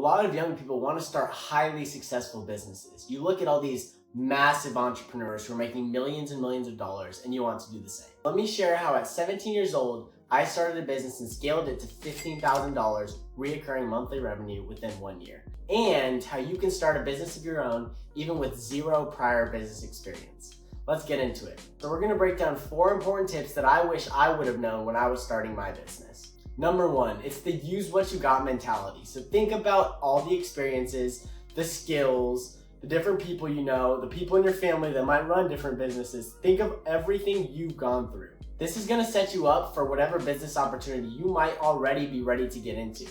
lot of young people want to start highly successful businesses. You look at all these massive entrepreneurs who are making millions and millions of dollars, and you want to do the same. Let me share how at 17 years old, I started a business and scaled it to $15,000 reoccurring monthly revenue within 1 year. And how you can start a business of your own even with zero prior business experience. Let's get into it. So we're gonna break down 4 important tips that I wish I would have known when I was starting my business. Number 1, it's the use what you got mentality. So think about all the experiences, the skills, the different people you know, the people in your family that might run different businesses. Think of everything you've gone through. This is gonna set you up for whatever business opportunity you might already be ready to get into.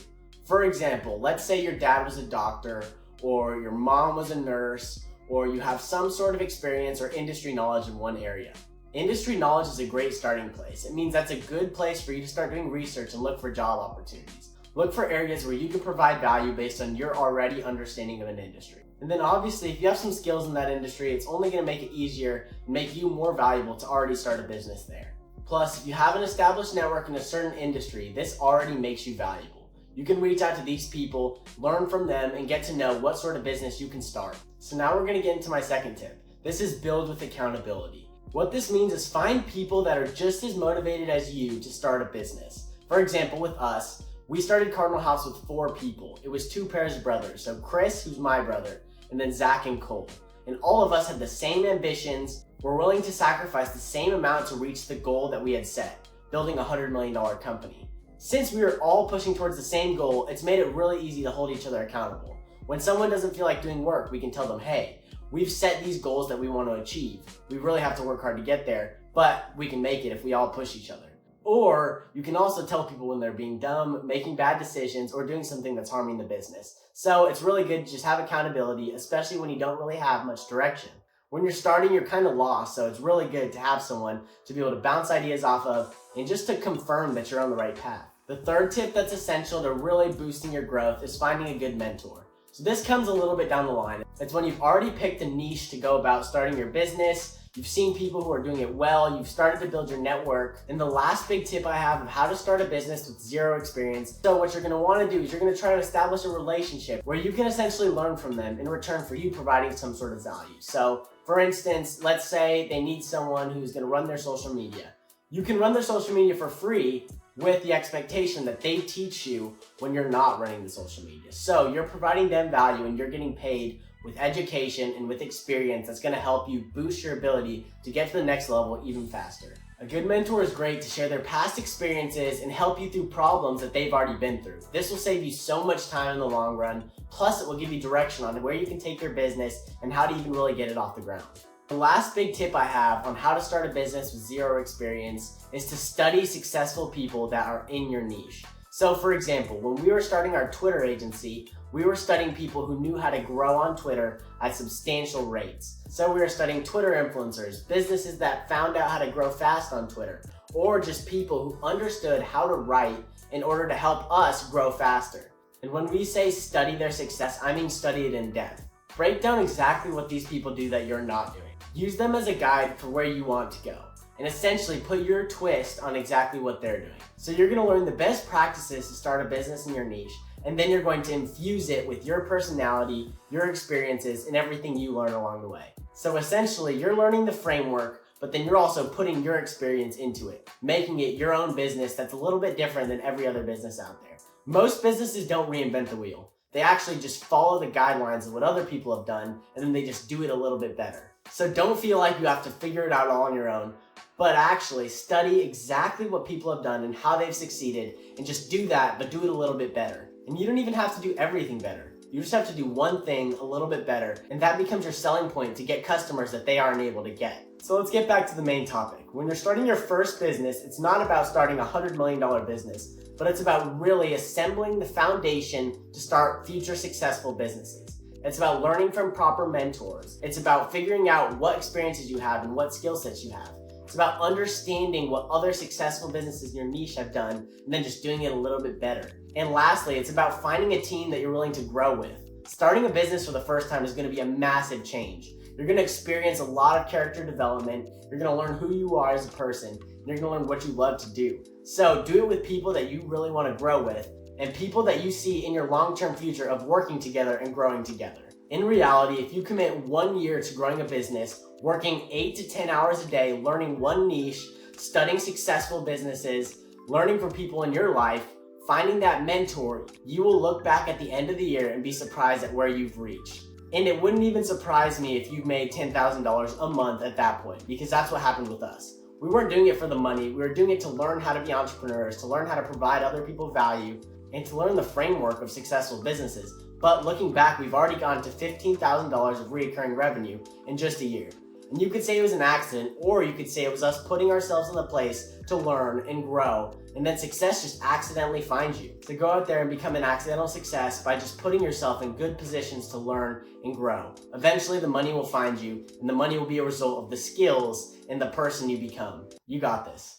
For example, let's say your dad was a doctor, or your mom was a nurse, or you have some sort of experience or industry knowledge in one area. Industry knowledge is a great starting place. It means that's a good place for you to start doing research and look for job opportunities. Look for areas where you can provide value based on your already understanding of an industry. And then obviously, if you have some skills in that industry, it's only gonna make it easier and make you more valuable to already start a business there. Plus, if you have an established network in a certain industry, this already makes you valuable. You can reach out to these people, learn from them, and get to know what sort of business you can start. So now we're gonna get into my second tip. This is build with accountability. What this means is find people that are just as motivated as you to start a business. For example, with us, we started Cardinal House with 4 people. It was 2 pairs of brothers. So Chris, who's my brother, and then Zach and Cole. And all of us had the same ambitions. We're willing to sacrifice the same amount to reach the goal that we had set, building a $100 million company. Since we were all pushing towards the same goal, it's made it really easy to hold each other accountable. When someone doesn't feel like doing work, we can tell them, hey, we've set these goals that we want to achieve. We really have to work hard to get there, but we can make it if we all push each other. Or you can also tell people when they're being dumb, making bad decisions, or doing something that's harming the business. So it's really good to just have accountability, especially when you don't really have much direction. When you're starting, you're kind of lost, so it's really good to have someone to be able to bounce ideas off of and just to confirm that you're on the right path. The third tip that's essential to really boosting your growth is finding a good mentor. So this comes a little bit down the line. It's when you've already picked a niche to go about starting your business, you've seen people who are doing it well, you've started to build your network. And the last big tip I have of how to start a business with zero experience. So what you're gonna wanna do is you're gonna try to establish a relationship where you can essentially learn from them in return for you providing some sort of value. So for instance, let's say they need someone who's gonna run their social media. You can run their social media for free with the expectation that they teach you when you're not running the social media. So you're providing them value and you're getting paid with education and with experience that's gonna help you boost your ability to get to the next level even faster. A good mentor is great to share their past experiences and help you through problems that they've already been through. This will save you so much time in the long run, plus it will give you direction on where you can take your business and how to even really get it off the ground. The last big tip I have on how to start a business with zero experience is to study successful people that are in your niche. So for example, when we were starting our Twitter agency, we were studying people who knew how to grow on Twitter at substantial rates. So we were studying Twitter influencers, businesses that found out how to grow fast on Twitter, or just people who understood how to write in order to help us grow faster. And when we say study their success, I mean study it in depth. Break down exactly what these people do that you're not doing. Use them as a guide for where you want to go, and essentially put your twist on exactly what they're doing. So you're gonna learn the best practices to start a business in your niche, and then you're going to infuse it with your personality, your experiences, and everything you learn along the way. So essentially, you're learning the framework, but then you're also putting your experience into it, making it your own business that's a little bit different than every other business out there. Most businesses don't reinvent the wheel. They actually just follow the guidelines of what other people have done, and then they just do it a little bit better. So don't feel like you have to figure it out all on your own, but actually study exactly what people have done and how they've succeeded, and just do that, but do it a little bit better. And you don't even have to do everything better. You just have to do one thing a little bit better, and that becomes your selling point to get customers that they aren't able to get. So let's get back to the main topic. When you're starting your first business, it's not about starting a $100 million business, but it's about really assembling the foundation to start future successful businesses. It's about learning from proper mentors. It's about figuring out what experiences you have and what skill sets you have. It's about understanding what other successful businesses in your niche have done and then just doing it a little bit better. And lastly, it's about finding a team that you're willing to grow with. Starting a business for the first time is going to be a massive change. You're going to experience a lot of character development. You're going to learn who you are as a person. And you're going to learn what you love to do. So do it with people that you really want to grow with. and people that you see in your long-term future of working together and growing together. In reality, if you commit 1 year to growing a business, working 8 to 10 hours a day, learning one niche, studying successful businesses, learning from people in your life, finding that mentor, you will look back at the end of the year and be surprised at where you've reached. And it wouldn't even surprise me if you've made $10,000 a month at that point, because that's what happened with us. We weren't doing it for the money, we were doing it to learn how to be entrepreneurs, to learn how to provide other people value, and to learn the framework of successful businesses. But looking back, we've already gone to $15,000 of recurring revenue in just a year. And you could say it was an accident, or you could say it was us putting ourselves in the place to learn and grow, and then success just accidentally finds you. To go out there and become an accidental success by just putting yourself in good positions to learn and grow. Eventually the money will find you, and the money will be a result of the skills and the person you become. You got this.